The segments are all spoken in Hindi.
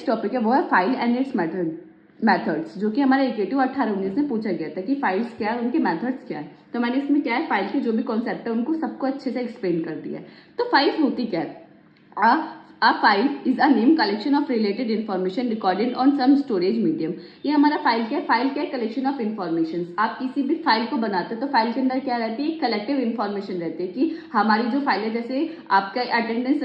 टॉपिक है वो है फाइल एंड इट्स मेथड्स, जो कि हमारे AKT 18-19 में पूछा गया था कि फाइल्स क्या है, उनके मेथड्स क्या है। तो मैंने इसमें क्या है, फाइल के जो भी कॉन्सेप्ट है उनको सबको अच्छे से एक्सप्लेन कर दिया है। तो फाइल्स होती क्या है? A file is a name collection of related information recorded on some storage medium। ये हमारा फाइल क्या है? फाइल क्या है? Collection of information. आप किसी भी फाइल को बनाते हो तो फाइल के अंदर क्या रहती है? कलेक्टिव इन्फॉर्मेशन रहती है कि हमारी जो फाइल है, जैसे आपका अटेंडेंस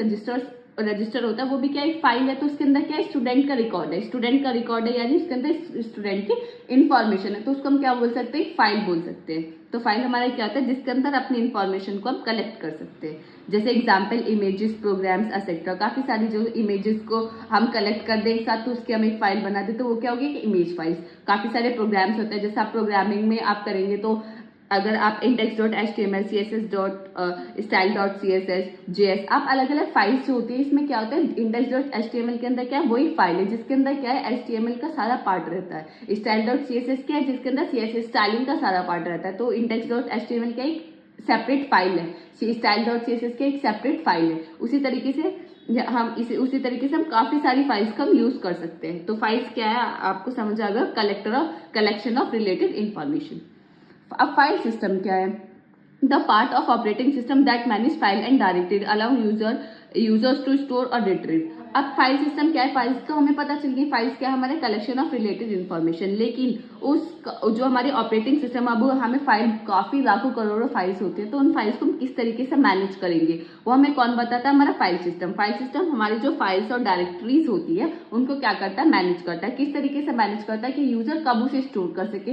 रजिस्टर होता है, वो भी क्या एक फाइल है। तो उसके अंदर क्या है? स्टूडेंट का रिकॉर्ड है, स्टूडेंट का रिकॉर्ड है, यानी उसके अंदर स्टूडेंट की इन्फॉर्मेशन है, तो उसको हम क्या बोल सकते हैं? फाइल बोल सकते हैं। तो फाइल हमारा क्या होता है? जिसके अंदर अपनी इन्फॉर्मेशन को हम कलेक्ट कर सकते हैं। जैसे एग्जाम्पल इमेजेस, प्रोग्राम्स एक्सेट्रा, काफी सारी जो इमेजेस को हम कलेक्ट कर दें एक साथ, तो उसकी हम एक फाइल बना दें, तो वो क्या होगी? कि इमेज फाइल्स। काफी सारे प्रोग्राम्स होते हैं, जैसे आप प्रोग्रामिंग में आप करेंगे तो अगर आप index.html, css.style.css, js, आप अलग अलग फाइल्स जो होती है, इसमें क्या होता है? index.html के अंदर क्या है? वही फाइल है जिसके अंदर क्या है? HTML का सारा पार्ट रहता है। style.css क्या है? जिसके अंदर CSS स्टाइलिंग का सारा पार्ट रहता है। तो index.html क्या एक सेपरेट फाइल है, style.css की एक सेपरेट फाइल है। उसी तरीके से हम काफी सारी फाइल्स का हम यूज कर सकते हैं। तो फाइल्स क्या है आपको समझ आ गया? Collection of related information. अब फाइल सिस्टम क्या है? The part of operating system that manage file and directed allow users to store और रिट्रीव। अब फाइल सिस्टम क्या है? फाइल्स तो हमें पता चल गई, फाइल्स क्या है? हमारे कलेक्शन ऑफ रिलेटेड इन्फॉर्मेशन। लेकिन उस जो हमारी ऑपरेटिंग सिस्टम, अब हमें फाइल काफी लाखों करोड़ों फाइल्स होती है, तो उन फाइल्स को हम किस तरीके से मैनेज करेंगे वो हमें कौन बताता है? हमारा फाइल सिस्टम। फाइल सिस्टम हमारी जो फाइल्स और डायरेक्टरीज होती है उनको क्या करता है? मैनेज करता है। किस तरीके से मैनेज करता है? कि यूजर कब उसे स्टोर कर सके,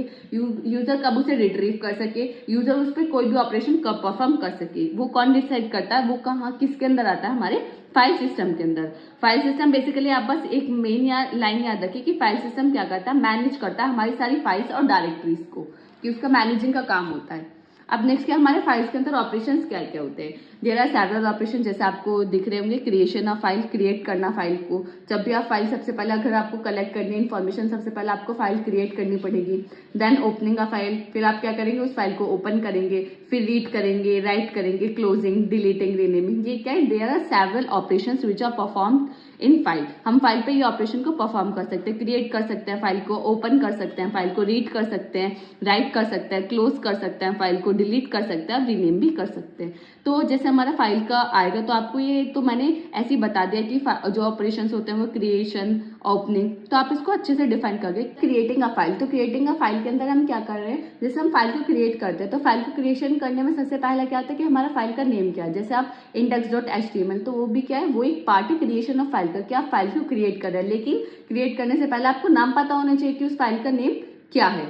यूजर कब उसे रिट्रीव कर सके, यूजर उस पर कोई भी ऑपरेशन कब परफॉर्म कर सके, वो कौन डिसाइड करता है? वो कहाँ किसके अंदर आता है? हमारे फाइल सिस्टम के अंदर। फाइल सिस्टम बेसिकली आप बस एक मेन लाइन याद रखिए कि फाइल सिस्टम क्या करता है? मैनेज करता है हमारी सारी फाइल्स और डायरेक्टरीज को, कि उसका मैनेजिंग का काम होता है। अब नेक्स्ट क्या, हमारे फाइल्स के अंदर ऑपरेशंस क्या क्या होते हैं? देयर आर सेवरल ऑपरेशन, जैसे आपको दिख रहे होंगे, क्रिएशन ऑफ फाइल, क्रिएट करना फाइल को। जब भी आप फाइल, सबसे पहले अगर आपको कलेक्ट करनी है इन्फॉर्मेशन, सबसे पहले आपको फाइल क्रिएट करनी पड़ेगी। देन ओपनिंग अ फाइल, फिर आप क्या करेंगे? उस फाइल को ओपन करेंगे, फिर रीड करेंगे, राइट करेंगे, क्लोजिंग, डिलीटिंग, रीनेमिंग। ये क्या है? There are several operations which are performed in file. हम फाइल पे ये ऑपरेशन को परफॉर्म कर सकते हैं, क्रिएट कर सकते हैं फाइल को, ओपन कर सकते हैं फाइल को, रीड कर सकते हैं, राइट कर सकते हैं, क्लोज कर सकते हैं फाइल को, डिलीट कर सकते हैं, रीनेम भी कर सकते हैं। तो जैसे हमारा फाइल का आएगा, तो आपको ये तो मैंने ऐसे ही बता दिया कि जो ऑपरेशंस होते हैं वो क्रिएशन, ओपनिंग, तो आप इसको अच्छे से डिफाइन करके क्रिएटिंग अ फाइल। तो क्रिएटिंग अ फाइल के अंदर हम क्या कर रहे हैं? जैसे हम फाइल को क्रिएट करते हैं, तो फाइल को क्रिएशन करने में सबसे पहले क्या होता है कि हमारा फाइल का नेम क्या है। जैसे आप index.html, तो वो भी क्या है? वो एक पार्ट है क्रिएशन ऑफ फाइल का, कि आप फाइल को क्रिएट कर रहे हैं, लेकिन क्रिएट करने से पहले आपको नाम पता होना चाहिए कि उस फाइल का नेम क्या है।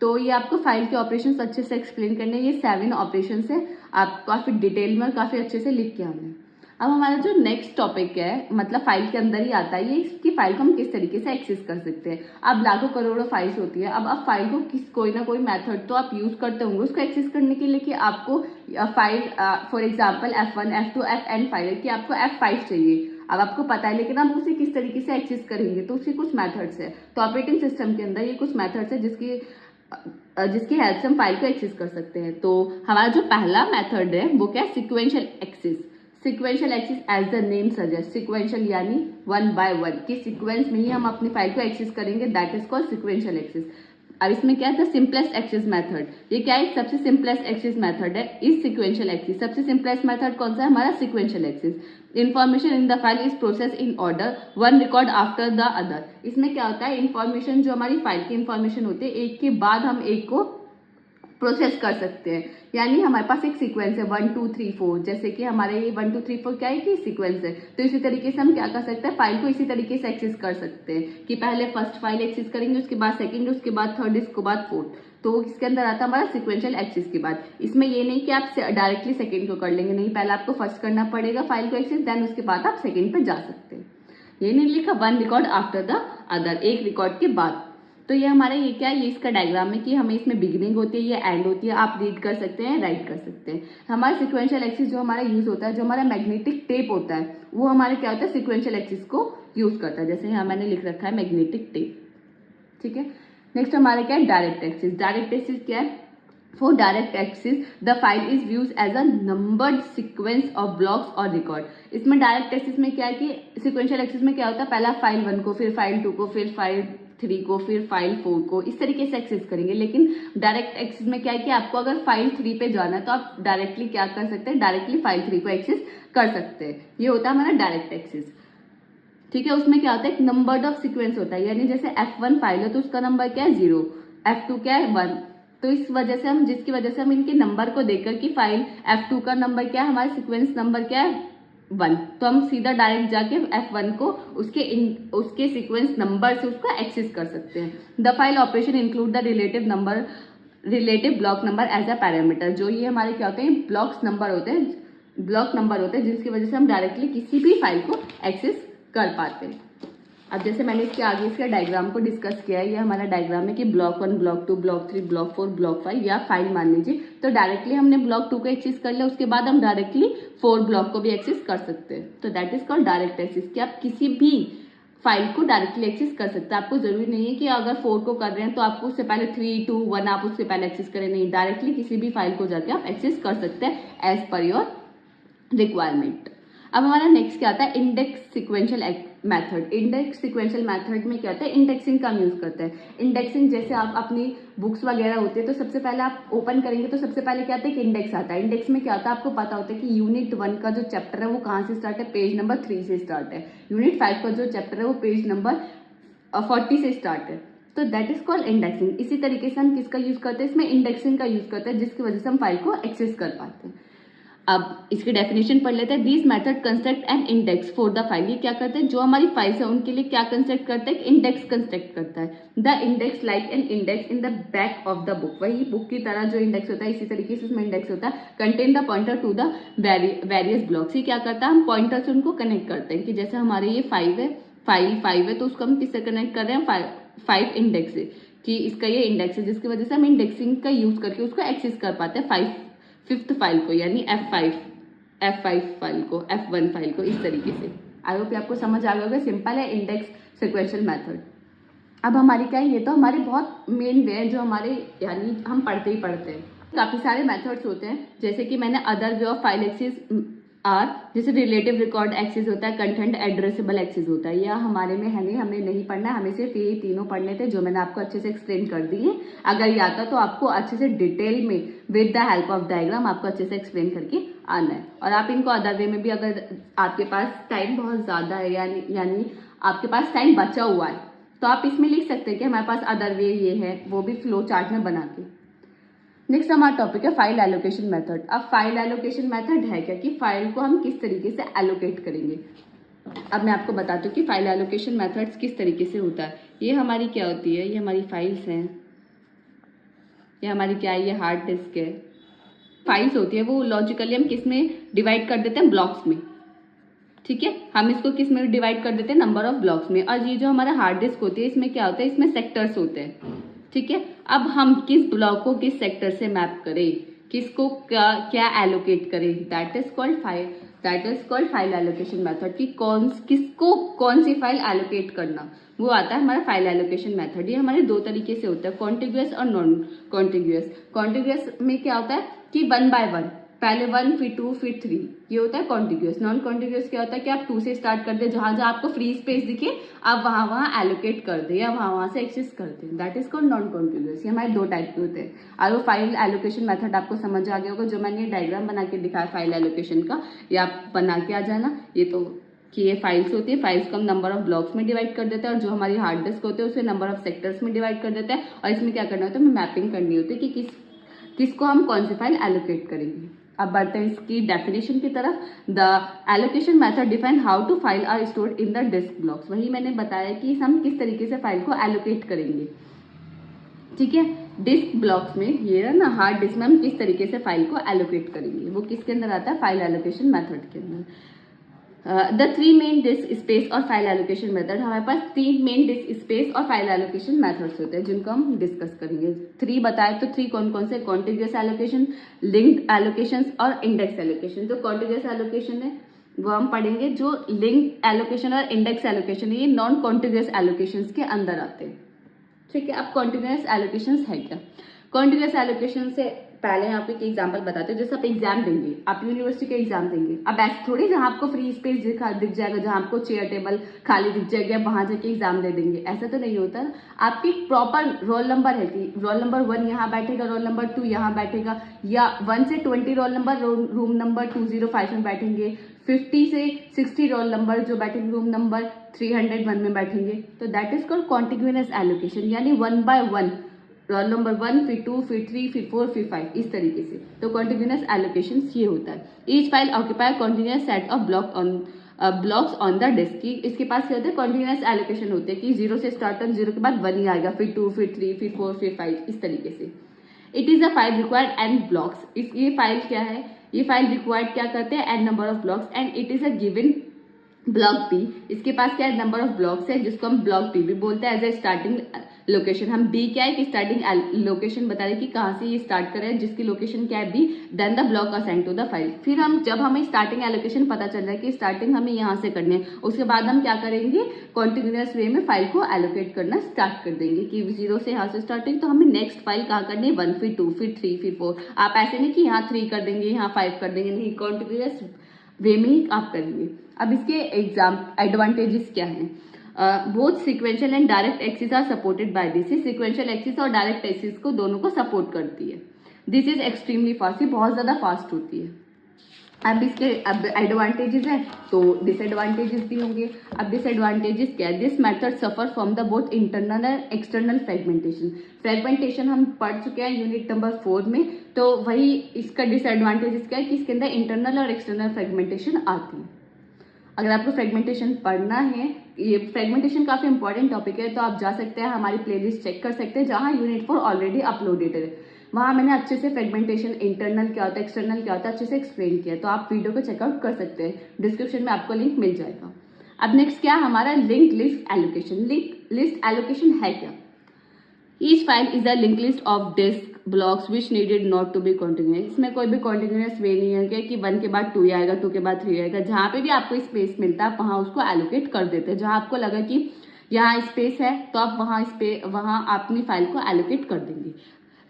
तो ये आपको फाइल के ऑपरेशंस अच्छे से एक्सप्लेन करने, ये 7 ऑपरेशंस है, आप काफी डिटेल में और काफी अच्छे से लिख के आना है। अब हमारा जो नेक्स्ट टॉपिक है, मतलब फाइल के अंदर ही आता है, ये इसकी फाइल को हम किस तरीके से एक्सेस कर सकते हैं। अब लाखों करोड़ों फाइल्स होती है, अब आप फाइल को कोई ना कोई मेथड तो आप यूज करते होंगे उसको एक्सेस करने के लिए, कि आपको file for example F1, F2, Fn file है, कि आपको F5 चाहिए। अब आपको पता है, लेकिन आप उसे किस तरीके से एक्सेस करेंगे, तो उसके कुछ मेथड्स है। तो ऑपरेटिंग सिस्टम के अंदर ये कुछ मेथड्स है जिसकी हेल्प से हम फाइल को एक्सेस कर सकते हैं। तो हमारा जो पहला मेथड है वो क्या है? Sequential access. Sequential access as the name suggest, sequential यानी 1 by 1 की सीक्वेंस में ही हम अपनी फाइल को एक्सेस करेंगे, that is called sequential access. अब इसमें क्या है? द सिंपलेस्ट एक्सेस मेथड, ये क्या है? सबसे सिंपलेस्ट एक्सेस मेथड है इस सिक्वेंशियल एक्सेस। सबसे सिंपलेस्ट मेथड कौन सा है? हमारा sequential access. Information in the file is process in order, one record after the other. इसमें क्या होता है? इन्फॉर्मेशन जो हमारी फाइल की इन्फॉर्मेशन होती है, एक के बाद हम एक को प्रोसेस कर सकते हैं। यानी हमारे पास एक सीक्वेंस है 1 2 3 4, जैसे कि हमारे ये 1 2 3 4 क्या है? कि सीक्वेंस है। तो इसी तरीके से हम क्या कर सकते हैं? फाइल को इसी तरीके से एक्सेस कर सकते हैं, कि पहले फर्स्ट फाइल एक्सेस करेंगे, उसके बाद सेकंड, उसके बाद थर्ड, इसके बाद फोर्थ। तो इसके अंदर आता है हमारा सिक्वेंशियल एक्सेस के बाद। इसमें ये नहीं कि आप डायरेक्टली सेकंड को कर लेंगे, नहीं, पहले आपको फर्स्ट करना पड़ेगा फाइल को एक्सेस, देन उसके बाद आप सेकंड पे जा सकते हैं। ये नहीं लिखा 1 रिकॉर्ड आफ्टर द अदर, एक रिकॉर्ड के बाद। तो ये हमारा ये क्या है? ये इसका डायग्राम है कि हमें इसमें बिगिनिंग होती है, ये एंड होती है, आप रीड कर सकते हैं, राइट कर सकते हैं। हमारा सिक्वेंशियल एक्सिस जो हमारा यूज होता है, जो हमारा मैग्नेटिक टेप होता है, वो हमारे क्या होता है? सिक्वेंशियल एक्सिस को यूज करता है। जैसे यहाँ मैंने लिख रखा है मैग्नेटिक टेप, ठीक है। नेक्स्ट हमारा क्या है? Direct axis. डायरेक्ट एक्सिस क्या है? For direct access, the file is used as a numbered sequence of blocks or record. इसमें डायरेक्ट एक्सेस में क्या है कि सिक्वेंशियल एक्सेस में क्या होता है, पहला फाइल 1 को, फिर फाइल 2 को, फिर फाइल 3 को, फिर फाइल 4 को, इस तरीके से एक्सेस करेंगे। लेकिन डायरेक्ट एक्सेस में क्या है कि आपको अगर फाइल 3 पे जाना है तो आप डायरेक्टली क्या कर सकते हैं, डायरेक्टली फाइल 3 को एक्सेस कर सकते हैं। ये होता है हमारा डायरेक्ट एक्सेस। ठीक है, उसमें क्या होता है, एक नंबर ऑफ सीक्वेंस होता है, यानी जैसे F1 फाइल है तो उसका नंबर क्या है 0, F2 क्या है 1। तो इस वजह से हम, जिसकी वजह से हम इनके नंबर को देखकर कि फाइल F2 का नंबर क्या है, हमारा सीक्वेंस नंबर क्या है 1, तो हम सीधा डायरेक्ट जाके F1 को उसके सीक्वेंस नंबर से उसका एक्सेस कर सकते हैं। The file operation include the relative block number as a parameter. जो ये हमारे क्या होते हैं, ब्लॉक नंबर होते हैं जिसकी वजह से हम डायरेक्टली किसी भी फाइल को एक्सेस कर पाते हैं। अब जैसे मैंने इसके आगे इसका डायग्राम को डिस्कस किया है, ये हमारा डायग्राम है कि block 1, block 2, block 3, block 4, block 5 या फाइल मान लीजिए। तो डायरेक्टली हमने ब्लॉक 2 को एक्सेस कर लिया, उसके बाद हम डायरेक्टली 4 ब्लॉक को भी एक्सेस कर सकते हैं। तो that is called direct access, कि आप किसी भी फाइल को डायरेक्टली एक्सेस कर सकते हैं। आपको जरूरी नहीं है कि अगर 4 को कर रहे हैं तो आपको उससे पहले 3, 2, 1 आप उससे पहले एक्सेस करें, नहीं, डायरेक्टली किसी भी फाइल को जाके आप एक्सेस कर सकते हैं एज पर योर रिक्वायरमेंट। अब हमारा नेक्स्ट क्या आता है, index sequential method. Index sequential method में क्या होता है, इंडेक्सिंग का यूज करते हैं। इंडेक्सिंग जैसे आप अपनी बुक्स वगैरह होती है तो सबसे पहले आप ओपन करेंगे तो सबसे पहले क्या आता है, कि इंडेक्स आता है। इंडेक्स में क्या होता है, आपको पता होता है कि यूनिट 1 का जो चैप्टर है वो कहाँ से स्टार्ट है, पेज नंबर 3 से स्टार्ट है। यूनिट 5 का जो चैप्टर है वो पेज नंबर 40 से स्टार्ट है। तो दैट इज कॉल्ड इंडेक्सिंग। इसी तरीके से हम किसका यूज करते हैं, इसमें इंडेक्सिंग का यूज करते हैं, जिसकी वजह से हम फाइल को एक्सेस कर पाते हैं। अब इसकी डेफिनेशन पढ़ लेते हैं। This method construct N index for the file. ये क्या करते हैं, जो हमारी फाइल्स है उनके लिए क्या कंस्ट्रक्ट करता है, इंडेक्स कंस्ट्रक्ट करता है। The index like an index in the back of the book. वही बुक की तरह जो इंडेक्स होता है इसी तरीके से उसमें इंडेक्स होता है। Contain the pointer to the various blocks. ये क्या करता है, हम पॉइंटर से उनको कनेक्ट करते हैं, कि जैसे हमारे ये फाइल 5 है तो उसको हम किससे कनेक्ट कर रहे हैं, 5 इंडेक्स से, कि इसका ये इंडेक्स है, जिसकी वजह से हम इंडेक्सिंग का यूज करके उसको एक्सेस कर पाते हैं 5th फाइल को, यानी F5 फाइल को, F1 फाइल को, इस तरीके से। आई होप आपको समझ आ गया होगा। सिंपल है इंडेक्स सिक्वेंशियल मेथड। अब हमारी क्या है, ये तो हमारे बहुत मेन वे है जो हमारे यानी हम पढ़ते ही पढ़ते हैं। काफी सारे मेथड्स होते हैं, जैसे कि मैंने other way of file access are, जैसे रिलेटिव रिकॉर्ड एक्सेस होता है, कंटेंट एड्रेसेबल एक्सेस होता है। यह हमारे में है नहीं, हमें नहीं पढ़ना है, हमें सिर्फ यही तीनों पढ़ने थे जो मैंने आपको अच्छे से एक्सप्लेन कर दिए। अगर ये आता तो आपको अच्छे से डिटेल में with the help of diagram आपको अच्छे से एक्सप्लेन करके आना है। और आप इनको अदर वे में भी, अगर आपके पास टाइम बहुत ज्यादा है यानी आपके पास टाइम बचा हुआ है, तो आप इसमें लिख सकते हैं कि हमारे पास अदर वे ये है, वो भी फ्लो चार्ट में बना के। नेक्स्ट हमारा टॉपिक है फाइल एलोकेशन मेथड। अब फाइल एलोकेशन मेथड है क्या, कि फाइल को हम किस तरीके से एलोकेट करेंगे। अब मैं आपको बताती हूँ कि फाइल एलोकेशन मेथड्स किस तरीके से होता है। ये हमारी क्या होती है, ये हमारी फाइल्स हैं, ये हमारी क्या है, ये हार्ड डिस्क है। फाइल्स होती है वो लॉजिकली हम किस में डिवाइड कर देते हैं, ब्लॉक्स में। ठीक है, हम इसको किस में डिवाइड कर देते हैं, नंबर ऑफ ब्लॉक्स में। और ये जो हमारा हार्ड डिस्क होती है इसमें क्या होता है, इसमें सेक्टर्स होते हैं। ठीक है, अब हम किस ब्लॉक को किस सेक्टर से मैप करें, किसको क्या एलोकेट करें, that is called file allocation method. कि किसको कौन सी फाइल एलोकेट करना, वो आता है हमारा फाइल एलोकेशन मेथड। ये हमारे दो तरीके से होता है, कॉन्टिग्यूअस और नॉन कॉन्टिग्यूअस। कॉन्टिग्यूअस में क्या होता है कि 1 by 1, पहले 1 फिर 2 फिर 3, ये होता है कॉन्टिग्यूअस। नॉन कॉन्टिग्यूअस क्या होता है कि आप 2 से स्टार्ट कर दे, जहां जहां आपको फ्री स्पेस दिखे आप वहां एलोकेट कर दे या वहां से एक्सेस कर दे, that is called non contiguous. ये हमारे दो टाइप के होते हैं। और वो फाइल एलोकेशन मेथड आपको समझ आ गया होगा, जो मैंने डायग्राम बना के दिखाया फाइल एलोकेशन का, ये आप बना के आ जाना। ये तो कि ये फाइल्स होती है, फाइल्स को हम नंबर ऑफ ब्लॉक्स में डिवाइड कर देते हैं, और जो हमारी हार्ड डिस्क होते हैं उसे नंबर ऑफ सेक्टर्स में डिवाइड कर देते हैं। और इसमें क्या करना होता है, हमें मैपिंग करनी होती है कि किसको हम कौन सी फाइल एलोकेट करेंगे। अब बढ़ते हैं इसकी डेफिनेशन की तरफ। The allocation method define how to file are stored in the disk blocks. वही मैंने बताया कि हम किस तरीके से फाइल को एलोकेट करेंगे। ठीक है, डिस्क ब्लॉक्स में, ये ना हार्ड डिस्क में हम किस तरीके से फाइल को एलोकेट करेंगे, वो किसके अंदर आता है, फाइल एलोकेशन मेथड के अंदर। द 3 मेन डिस्क स्पेस और फाइल एलोकेशन मेथड। हमारे पास 3 मेन डिस्क स्पेस और फाइल एलोकेशन मेथड्स होते हैं जिनको हम डिस्कस करेंगे। 3 बताए तो 3 कौन कौन से, कॉन्टिग्यूअस एलोकेशन, लिंक्ड एलोकेशन और इंडेक्स एलोकेशन। जो कॉन्टिग्यूअस एलोकेशन है वो हम पढ़ेंगे, जो लिंक्ड एलोकेशन और इंडेक्स एलोकेशन है ये नॉन कॉन्टिग्यूअस एलोकेशन के अंदर आते हैं। ठीक है, अब कॉन्टिग्यूअस एलोकेशन है क्या। कॉन्टिन्यूअस एलोकेशन से पहले मैं आपको एक एग्जांपल बताते हूँ। जैसे आप एग्जाम देंगे, आप यूनिवर्सिटी के एग्जाम देंगे, अब ऐसे थोड़ी जहाँ आपको फ्री स्पेस दिख जाएगा, जहाँ आपको चेयर टेबल खाली दिख जाएगा, वहां जाके एग्जाम दे देंगे, ऐसा तो नहीं होता ना। आपकी प्रॉपर रोल नंबर है कि रोल नंबर 1 यहाँ बैठेगा, रोल नंबर 2 यहाँ बैठेगा, या 1 से 20 रोल नंबर रूम नंबर 205 में बैठेंगे, 50 से 60 रोल नंबर जो बैठेंगे रूम नंबर 301 में बैठेंगे। तो that is called continuous allocation, यानी 1 by 1 रोल नंबर 1, फिर 2, फिर 3, फिर 4, फिर 5, इस तरीके से। तो कॉन्टिन्यूअस एलोकेशन ये होता है। Each file occupy continuous set of blocks on the disk की इसके पास क्या होता है, कॉन्टिन्यूअस एलोकेशन होते हैं कि 0 से स्टार्ट कर, 0 के बाद 1 ही आएगा, फिर 2, फिर 3, फिर 4, फिर 5, इस तरीके से। It is a file required N blocks, ये फाइल क्या है, ये फाइल रिक्वायर्ड क्या करते हैं, N number of blocks, and it is a given block B, इसके पास क्या है, नंबर ऑफ ब्लॉक्स है, जिसको हम ब्लॉक बी भी बोलते हैं एज ए स्टार्टिंग लोकेशन। हम बी क्या है कि स्टार्टिंग लोकेशन बता रहे कि कहाँ से ये स्टार्ट कर रहे हैं, जिसकी लोकेशन क्या है B, then the block assign to the file. फिर हम जब हमें स्टार्टिंग एलोकेशन पता चल रहा है कि स्टार्टिंग हमें यहाँ से करनी है, उसके बाद हम क्या करेंगे, कॉन्टिन्यूअस वे में फाइल को एलोकेट करना स्टार्ट कर देंगे कि 0 से यहाँ से स्टार्टिंग, तो हमें नेक्स्ट फाइल कहाँ करनी है, 1, फिर 2, फिर 3, फिर 4। आप ऐसे नहीं कि यहाँ 3 कर देंगे, यहाँ 5 कर देंगे, नहीं, कॉन्टिन्यूअस वे में ही आप करेंगे। अब इसके एडवांटेजेस क्या हैं, both sequential and direct access are supported by this, sequential access और डायरेक्ट एक्सिस को दोनों को सपोर्ट करती है। दिस इज एक्सट्रीमली फास्ट, ये बहुत ज्यादा फास्ट होती है। अब इसके एडवांटेजेस है तो डिसएडवांटेजेस भी होंगे। अब डिसएडवांटेजेस क्या है, this method suffer from the both internal and external fragmentation. Fragmentation हम पढ़ चुके हैं यूनिट नंबर 4 में, तो वही इसका डिसएडवांटेजेस क्या है कि इसके अंदर इंटरनल और एक्सटर्नल फ्रेगमेंटेशन आती है। अगर आपको फ्रेगमेंटेशन पढ़ना है, ये फ्रेगमेंटेशन काफी इंपॉर्टेंट टॉपिक है, तो आप जा सकते हैं हमारी प्लेलिस्ट चेक कर सकते हैं जहां यूनिट 4 ऑलरेडी अपलोडेड है। वहां मैंने अच्छे से फ्रेगमेंटेशन, इंटरनल क्या होता है, एक्सटर्नल क्या होता है, अच्छे से एक्सप्लेन किया, तो आप वीडियो को चेकआउट कर सकते हैं, डिस्क्रिप्शन में आपको लिंक मिल जाएगा। अब नेक्स्ट क्या है हमारा, link list allocation. Link list allocation है क्या, each file is a link list of disk blocks which needed not to be continuous. इसमें कोई भी कॉन्टिन्यूअस वे नहीं है कि 1 के बाद 2 आएगा, 2 के बाद 3 आएगा, जहां पे भी आपको स्पेस मिलता है वहां उसको एलोकेट कर देते हैं। जहां आपको लगा कि यहाँ स्पेस है तो आप वहां अपनी फाइल को एलोकेट कर देंगे।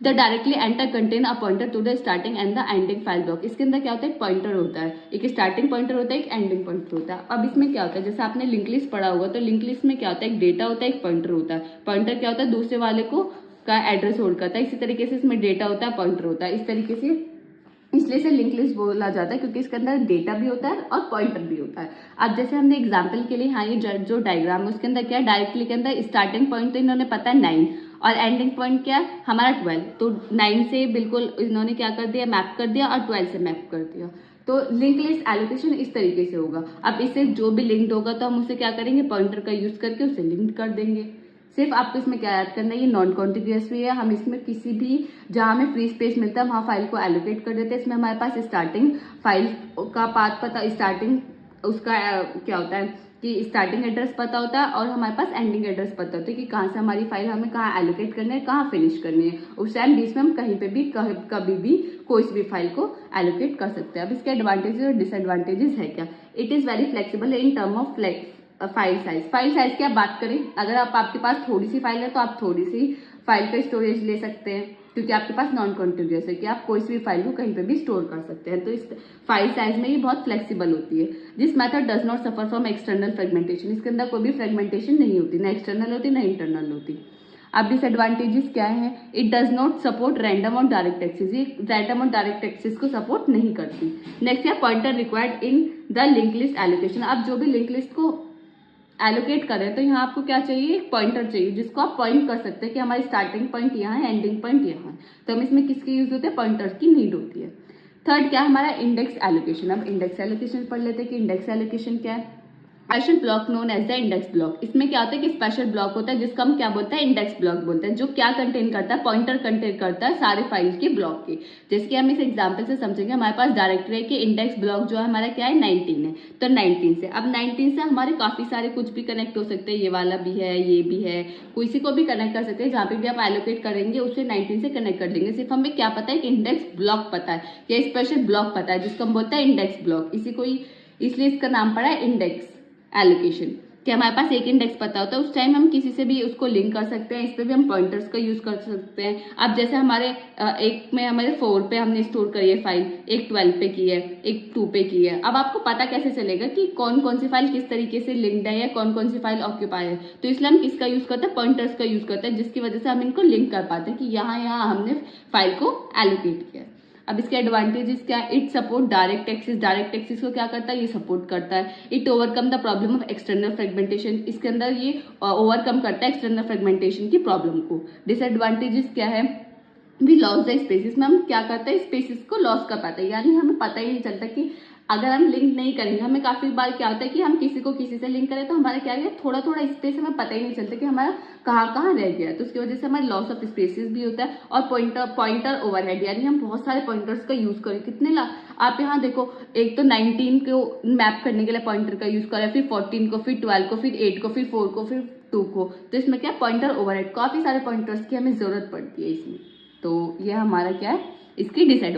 The directly enter contain a pointer to the starting and the ending file block. इसके अंदर क्या होता है, एक पॉइंटर होता है, एक स्टार्टिंग पॉइंटर होता है, एक एंडिंग पॉइंटर होता है। अब इसमें क्या होता है, जैसे आपने लिंक लिस्ट पढ़ा होगा, तो लिंक लिस्ट में क्या होता है, एक डेटा होता है, एक पॉइंटर होता है। पॉइंटर क्या होता है, दूसरे वाले को का एड्रेस होल्ड करता है। इसी तरीके से इसमें डेटा होता है, पॉइंटर होता है, इस तरीके से, इसलिए इसे लिंक लिस्ट बोला जाता है क्योंकि इसके अंदर डेटा भी होता है और पॉइंटर भी होता है। अब जैसे हमने एग्जांपल के लिए, हाँ, ये जो डायग्राम है उसके अंदर क्या है, डायरेक्टली के अंदर स्टार्टिंग पॉइंट तो इन्होंने पता है 9 और एंडिंग पॉइंट क्या है हमारा 12, तो 9 से बिल्कुल इन्होंने क्या कर दिया, मैप कर दिया, और 12 से मैप कर दिया। तो लिंक लिस्ट एलोकेशन इस तरीके से होगा। अब इससे जो भी लिंक्ड होगा तो हम उसे क्या करेंगे, पॉइंटर का यूज करके उसे लिंक कर देंगे। सिर्फ आपको इसमें क्या याद करना है, ये नॉन कॉन्टिग्यूअस भी है, हम इसमें किसी भी जहां हमें फ्री स्पेस मिलता है वहां फाइल को एलोकेट कर देते हैं। इसमें हमारे पास स्टार्टिंग फाइल का पाथ पता, स्टार्टिंग उसका क्या होता है कि स्टार्टिंग एड्रेस पता होता है, और हमारे पास एंडिंग एड्रेस पता होता है कि कहाँ से हमारी फाइल हमें कहाँ एलोकेट करनी है, कहाँ फिनिश करनी है। उस टाइम बीच में हम कहीं पे भी कभी भी कोई भी फाइल को एलोकेट कर सकते हैं। अब इसके एडवांटेजेस और डिसएडवांटेजेस है क्या, it is very flexible in term of file size. File size की आप बात करें, अगर आपके पास थोड़ी सी फाइल है तो आप थोड़ी सी फाइल का स्टोरेज ले सकते हैं, क्योंकि आपके पास नॉन कॉन्टिग्यूअस है कि आप कोई सी भी फाइल को कहीं पे भी स्टोर कर सकते हैं। तो इस फाइल साइज में ये बहुत फ्लेक्सिबल होती है। This method does not suffer from external fragmentation. इसके अंदर कोई भी फ्रेगमेंटेशन नहीं होती, ना एक्सटर्नल होती ना इंटरनल होती। अब डिसएडवांटेजेस क्या है, it does not support random और डायरेक्ट एक्सेस। ये रैंडम और डायरेक्ट एक्सेस को सपोर्ट नहीं करती। नेक्स्ट है pointer required in the link list allocation. अब जो भी लिंक लिस्ट को एलोकेट करें तो यहाँ आपको क्या चाहिए, एक पॉइंटर चाहिए जिसको आप पॉइंट कर सकते हैं कि हमारी स्टार्टिंग पॉइंट यहाँ है, एंडिंग पॉइंट यहाँ है। तो हम इसमें किसके यूज होते हैं, पॉइंटर्स की नीड होती है। थर्ड क्या है हमारा, इंडेक्स एलोकेशन। अब इंडेक्स एलोकेशन पढ़ लेते हैं कि इंडेक्स एलोकेशन क्या है। Special block known as the index block. इसमें क्या होता है कि स्पेशल ब्लॉक होता है जिसका हम क्या बोलते हैं, इंडेक्स ब्लॉक बोलते हैं, जो क्या कंटेन करता है, पॉइंटर कंटेन करता है सारे फाइल के ब्लॉक के। जैसे कि हम इस एग्जांपल से समझेंगे, हमारे पास डायरेक्टरी है कि इंडेक्स ब्लॉक जो है हमारा क्या है, 19 है, तो 19 से, अब 19 से हमारे काफी सारे कुछ भी कनेक्ट हो सकते हैं, ये वाला भी है, ये भी है, किसी को भी कनेक्ट कर सकते हैं। जहां पे भी आप एलोकेट करेंगे उससे 19 से कनेक्ट कर देंगे। सिर्फ हमें क्या पता है कि इंडेक्स ब्लॉक पता है या स्पेशल ब्लॉक पता है जिसको हम बोलते हैं इंडेक्स ब्लॉक। इसलिए इसका नाम पड़ा है इंडेक्स एलोकेशन। कि हमारे पास एक इंडेक्स पता होता है, उस टाइम हम किसी से भी उसको लिंक कर सकते हैं। इस पे भी हम पॉइंटर्स का यूज कर सकते हैं। अब जैसे हमारे एक में हमारे 4 पे हमने स्टोर करी है फाइल, एक 12 पे की है, एक 2 पे की है। अब आपको पता कैसे चलेगा कि कौन कौन सी फाइल किस तरीके से लिंक्ड है या कौन कौन सी फाइल ऑक्यूपाई है? तो इसलिए हम किसका यूज करते हैं, पॉइंटर्स का यूज करते हैं, जिसकी वजह से हम इनको लिंक कर पाते हैं कि यहाँ हमने फाइल को एलोकेट किया। अब इसके एडवांटेजेस क्या है? It support direct access. Direct access को क्या करता है, ये सपोर्ट करता है। It overcome the problem of external fragmentation. इसके अंदर ये ओवरकम करता है एक्सटर्नल फ्रेगमेंटेशन की प्रॉब्लम को। डिसएडवांटेजेस क्या है? वी लॉस द स्पेसिस में हम क्या करते हैं, स्पेसिस को लॉस कर पाते हैं, यानी हमें पता ही नहीं चलता कि अगर हम लिंक नहीं करेंगे, हमें काफी बार क्या होता है कि हम किसी को किसी से लिंक करें तो हमारा क्या है, थोड़ा थोड़ा स्पेस हमें पता ही नहीं चलता कि हमारा कहाँ कहाँ रह गया। तो उसकी वजह से हमारे लॉस ऑफ स्पेसिस भी होता है। और पॉइंटर ओवरहेड, यानी हम बहुत सारे पॉइंटर्स का यूज करें, कितने आप यहाँ देखो, एक तो 19 को मैप करने के लिए पॉइंटर का यूज करें, फिर 14 को, फिर 12 को, फिर 8 को, फिर 4 को, फिर 2 को। तो इसमें क्या, पॉइंटर ओवरहेड, काफी सारे पॉइंटर्स की हमें जरूरत पड़ती है इसमें। तो यह हमारा क्या है, इसकी डिसएडवांटेज।